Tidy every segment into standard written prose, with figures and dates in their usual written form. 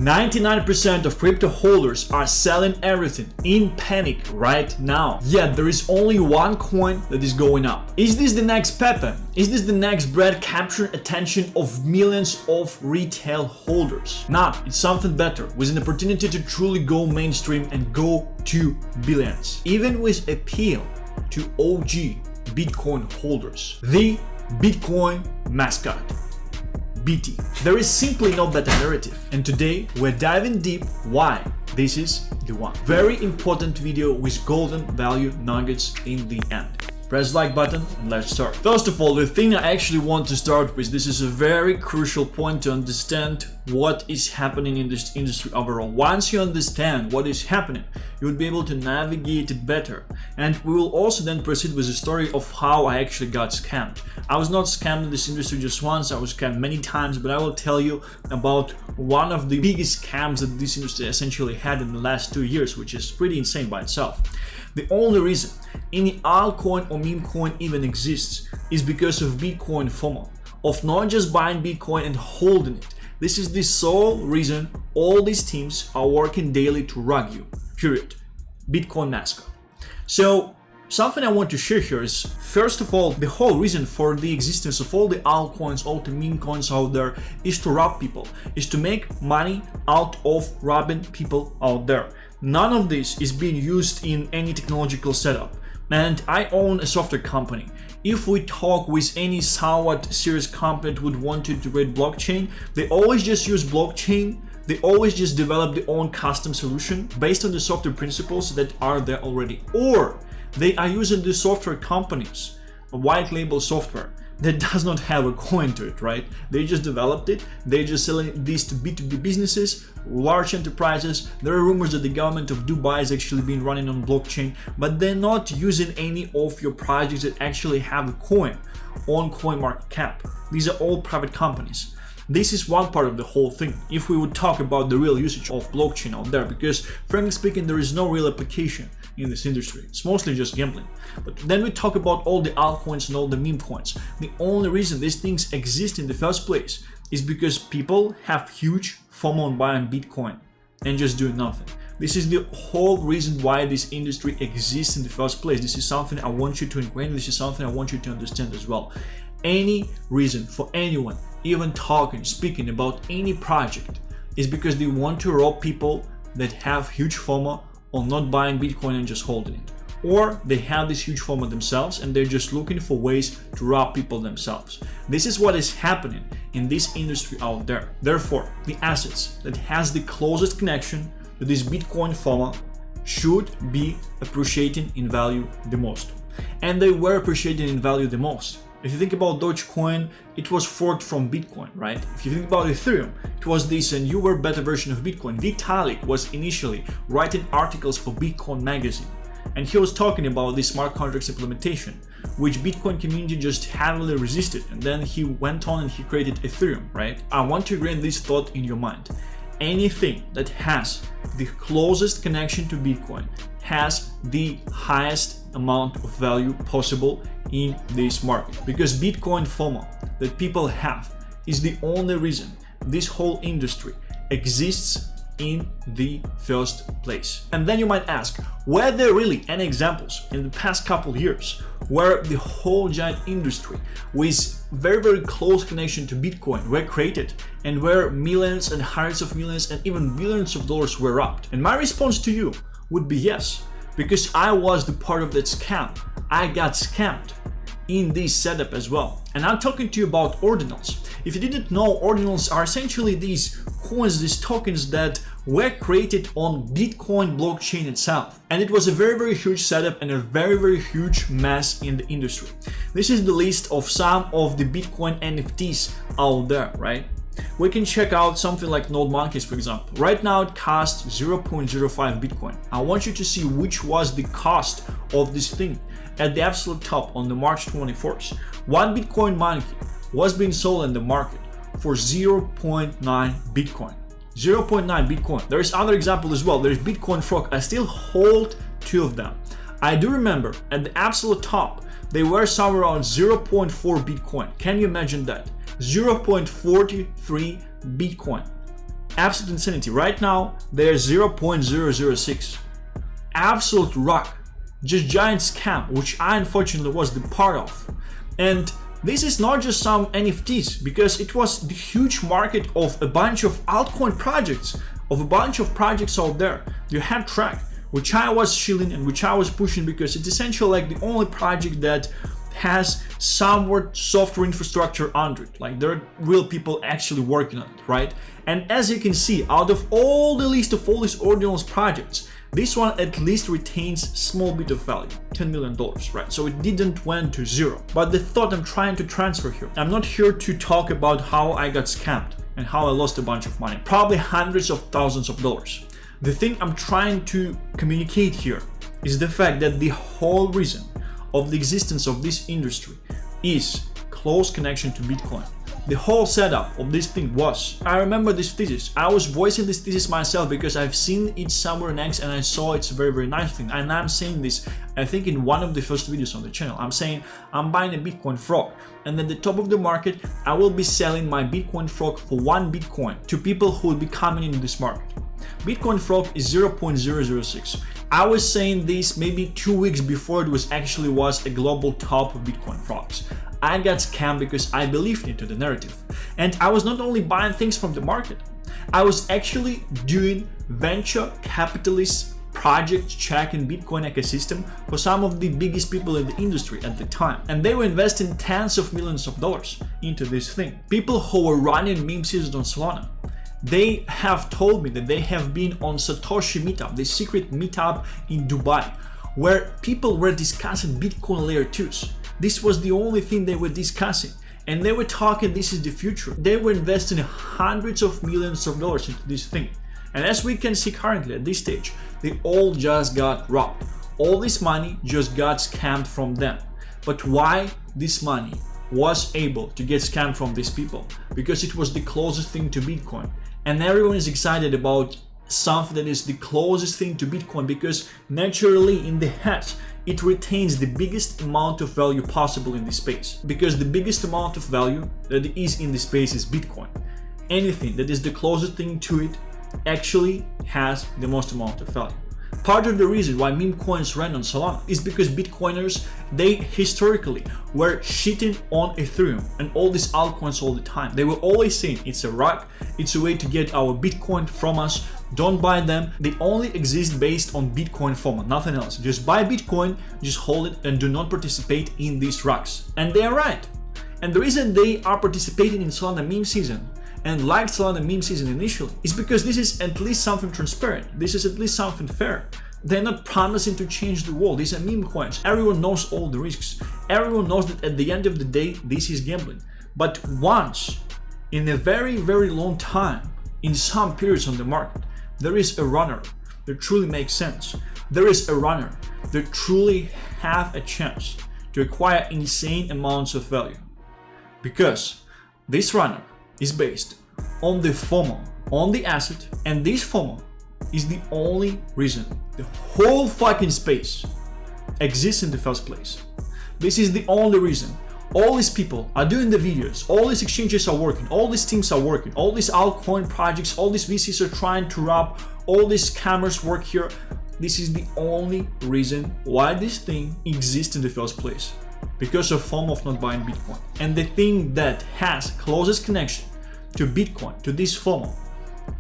99% of crypto holders are selling everything in panic right now. Yet there is only one coin that is going up. Is this the next Pepe? Is this the next bread capturing attention of millions of retail holders? Nah, it's something better, with an opportunity to truly go mainstream and go to billions. Even with appeal to OG Bitcoin holders. The Bitcoin Mascot. BT. There is simply no better narrative, and today we're diving deep why this is the one. Very important video with golden value nuggets in the end. Press the like button and let's start. First of all, the thing I actually want to start with, this is a very crucial point to understand what is happening in this industry overall. Once you understand what is happening, you will be able to navigate it better. And we will also then proceed with the story of how I actually got scammed. I was not scammed in this industry just once, I was scammed many times, but I will tell you about one of the biggest scams that this industry essentially had in the last 2 years, which is pretty insane by itself. The only reason any altcoin or meme coin even exists is because of Bitcoin FOMO, of not just buying Bitcoin and holding it. This is the sole reason all these teams are working daily to rug you, period. Bitcoin Mascot. So something I want to share here is, first of all, the whole reason for the existence of all the altcoins, all the meme coins out there is to rob people, is to make money out of robbing people out there. None of this is being used in any technological setup. And I own a software company. If we talk with any somewhat serious company that would want to integrate blockchain, they always just use blockchain. They always just develop their own custom solution based on the software principles that are there already. Or they are using the software companies, a white label software that does not have a coin to it, right? They just developed it. They're just selling these to B2B businesses, large enterprises. There are rumors that the government of Dubai is actually being running on blockchain, but they're not using any of your projects that actually have a coin on CoinMarketCap. These are all private companies. This is one part of the whole thing. If we would talk about the real usage of blockchain out there, because frankly speaking, there is no real application in this industry. It's mostly just gambling. But then we talk about all the altcoins and all the meme coins. The only reason these things exist in the first place is because people have huge FOMO on buying Bitcoin and just doing nothing. This is the whole reason why this industry exists in the first place. This is something I want you to ingrain. This is something I want you to understand as well. Any reason for anyone even talking, speaking about any project is because they want to rob people that have huge FOMO on not buying Bitcoin and just holding it. Or they have this huge FOMO themselves and they're just looking for ways to rob people themselves. This is what is happening in this industry out there. Therefore, the assets that has the closest connection to this Bitcoin FOMO should be appreciating in value the most. And they were appreciating in value the most. If you think about Dogecoin, it was forked from Bitcoin, right? If you think about Ethereum, it was this newer, better version of Bitcoin. Vitalik was initially writing articles for Bitcoin magazine, and he was talking about this smart contracts implementation, which Bitcoin community just heavily resisted. And then he went on and he created Ethereum, right? I want to ingrain this thought in your mind. Anything that has the closest connection to Bitcoin has the highest amount of value possible in this market, because Bitcoin FOMO that people have is the only reason this whole industry exists in the first place. And then you might ask, were there really any examples in the past couple of years where the whole giant industry with very close connection to Bitcoin were created and where millions and hundreds of millions and even billions of dollars were robbed? And my response to you would be yes, because I was the part of that scam. I got scammed in this setup as well. And I'm talking to you about Ordinals. If you didn't know, Ordinals are essentially these coins, these tokens that were created on Bitcoin blockchain itself. And it was a very huge setup and a very huge mess in the industry. This is the list of some of the Bitcoin NFTs out there, right? We can check out something like Node Monkeys, for example. Right now it costs 0.05 Bitcoin. I want you to see which was the cost of this thing. At the absolute top on the March 24th, one Bitcoin monkey was being sold in the market for 0.9 Bitcoin. 0.9 Bitcoin. There is other example as well. There's Bitcoin Frog. I still hold 2 of them. I do remember at the absolute top, they were somewhere around 0.4 Bitcoin. Can you imagine that? 0.43 Bitcoin. Absolute insanity. Right now, they're 0.006. Absolute rock. Just giant scam, which I unfortunately was the part of. And this is not just some NFTs, because it was the huge market of a bunch of altcoin projects, of a bunch of projects out there. You had Track, which I was shilling and which I was pushing because it's essentially like the only project that has somewhat software infrastructure under it. Like there are real people actually working on it, right? And as you can see, out of all the list of all these Ordinals projects, this one at least retains small bit of value, $10 million, right? So it didn't went to zero. But the thought I'm trying to transfer here, I'm not here to talk about how I got scammed and how I lost a bunch of money, probably hundreds of thousands of dollars. The thing I'm trying to communicate here is the fact that the whole reason of the existence of this industry is close connection to Bitcoin. The whole setup of this thing was, I remember this thesis. I was voicing this thesis myself because I've seen it somewhere next and I saw it's a very, very nice thing. And I'm saying this, I think in one of the first videos on the channel, I'm saying I'm buying a Bitcoin frog. And at the top of the market, I will be selling my Bitcoin frog for 1 Bitcoin to people who will be coming into this market. Bitcoin frog is 0.006. I was saying this maybe 2 weeks before it was a global top of Bitcoin frogs. I got scammed because I believed into the narrative. And I was not only buying things from the market, I was actually doing venture capitalist project check in Bitcoin ecosystem for some of the biggest people in the industry at the time. And they were investing tens of millions of dollars into this thing. People who were running meme seasons on Solana. They have told me that they have been on Satoshi meetup, the secret meetup in Dubai, where people were discussing Bitcoin layer 2s. This was the only thing they were discussing. And they were talking, this is the future. They were investing hundreds of millions of dollars into this thing. And as we can see currently at this stage, they all just got robbed. All this money just got scammed from them. But why this money was able to get scammed from these people? Because it was the closest thing to Bitcoin. And everyone is excited about something that is the closest thing to Bitcoin because naturally in the head, it retains the biggest amount of value possible in this space. Because the biggest amount of value that is in this space is Bitcoin. Anything that is the closest thing to it actually has the most amount of value. Part of the reason why meme coins ran on Solana is because Bitcoiners, they historically were shitting on Ethereum and all these altcoins all the time. They were always saying it's a rock, it's a way to get our Bitcoin from us, don't buy them. They only exist based on Bitcoin FOMO, nothing else. Just buy Bitcoin, just hold it and do not participate in these rocks. And they are right. And the reason they are participating in Solana meme season and like Solana meme season initially is because this is at least something transparent. This is at least something fair. They're not promising to change the world. These are meme coins. Everyone knows all the risks. Everyone knows that at the end of the day, this is gambling. But once in a very, very long time, in some periods on the market, there is a runner that truly makes sense. There is a runner that truly have a chance to acquire insane amounts of value. Because this runner is based on the FOMO, on the asset, and this FOMO is the only reason the whole fucking space exists in the first place. This is the only reason all these people are doing the videos, all these exchanges are working, all these teams are working, all these altcoin projects, all these VCs are trying to rob, all these scammers work here. This is the only reason why this thing exists in the first place. Because of FOMO of not buying Bitcoin. And the thing that has closest connection to Bitcoin, to this FOMO,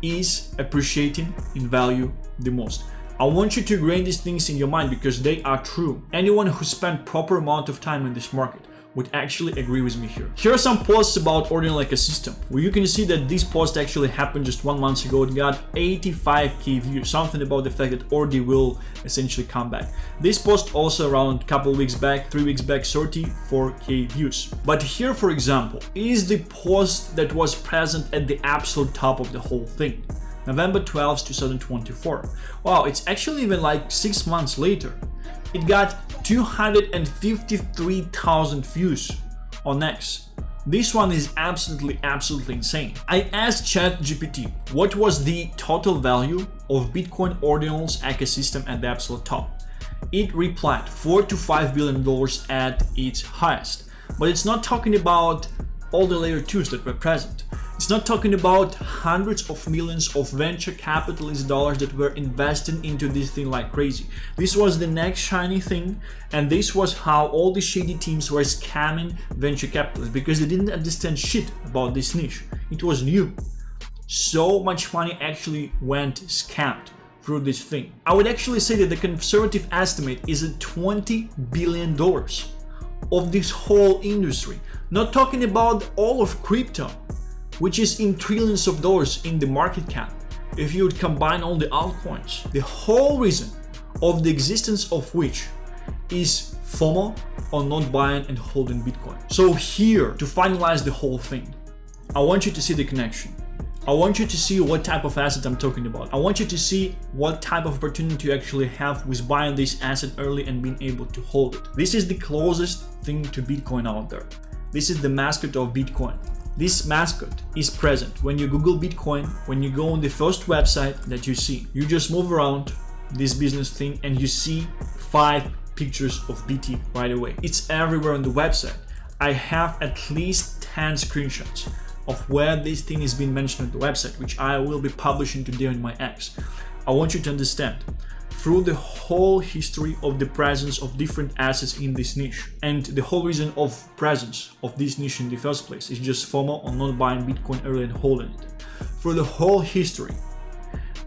is appreciating in value the most. I want you to ingrain these things in your mind because they are true. Anyone who spent proper amount of time in this market would actually agree with me here. Here are some posts about Ordinal ecosystem, where you can see that this post actually happened just 1 month ago. It got 85k views, something about the fact that Ordi will essentially come back. This post also around a couple weeks back, 3 weeks back, 34k views. But here, for example, is the post that was present at the absolute top of the whole thing. November 12th, 2024. Wow, it's actually even like 6 months later. It got 253,000 views on X. This one is absolutely insane. I asked ChatGPT what was the total value of Bitcoin Ordinals ecosystem at the absolute top. It replied $4 to $5 billion at its highest. But it's not talking about all the layer 2s that were present. It's not talking about hundreds of millions of venture capitalist dollars that were invested into this thing like crazy. This was the next shiny thing, and this was how all the shady teams were scamming venture capitalists because they didn't understand shit about this niche. It was new. So much money actually went scammed through this thing. I would actually say that the conservative estimate is at $20 billion of this whole industry. Not talking about all of crypto, which is in trillions of dollars in the market cap if you would combine all the altcoins. The whole reason of the existence of which is FOMO, or not buying and holding Bitcoin. So here, to finalize the whole thing, I want you to see the connection. I want you to see what type of asset I'm talking about. I want you to see what type of opportunity you actually have with buying this asset early and being able to hold it. This is the closest thing to Bitcoin out there. This is the mascot of Bitcoin. This mascot is present when you Google Bitcoin, when you go on the first website that you see. You just move around this business thing and you see 5 pictures of BT right away. It's everywhere on the website. I have at least 10 screenshots of where this thing is being mentioned on the website, which I will be publishing today on my X. I want you to understand, through the whole history of the presence of different assets in this niche, and the whole reason of presence of this niche in the first place is just FOMO on not buying Bitcoin early and holding it. For the whole history,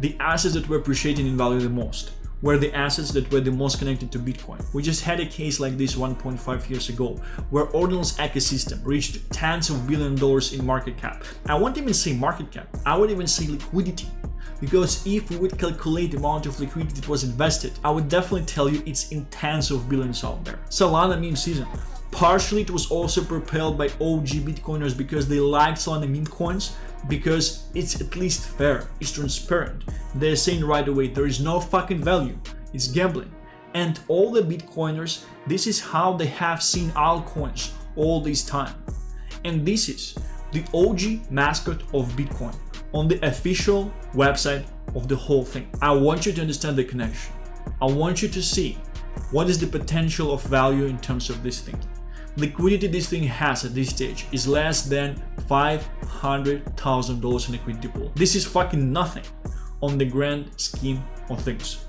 the assets that were appreciated in value the most were the assets that were the most connected to Bitcoin. We just had a case like this 1.5 years ago, where Ordinals ecosystem reached tens of billions of dollars in market cap. I won't even say market cap, I would even say liquidity. Because if we would calculate the amount of liquidity that was invested, I would definitely tell you it's in tens of billions out there. Solana meme season. Partially it was also propelled by OG Bitcoiners because they liked Solana meme coins, because it's at least fair, it's transparent. They're saying right away there is no fucking value, it's gambling. And all the Bitcoiners, this is how they have seen altcoins all this time. And this is the OG mascot of Bitcoin on the official website of the whole thing. I want you to understand the connection. I want you to see what is the potential of value in terms of this thing. Liquidity this thing has at this stage is less than $500,000 in liquidity pool. This is fucking nothing on the grand scheme of things.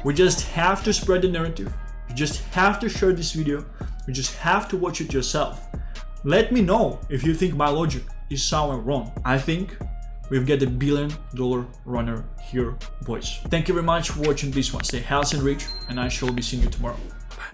We just have to spread the narrative. You just have to share this video. You just have to watch it yourself. Let me know if you think my logic is somewhere wrong. I think we've got $1 billion runner here, boys. Thank you very much for watching this one. Stay healthy and rich, and I shall be seeing you tomorrow.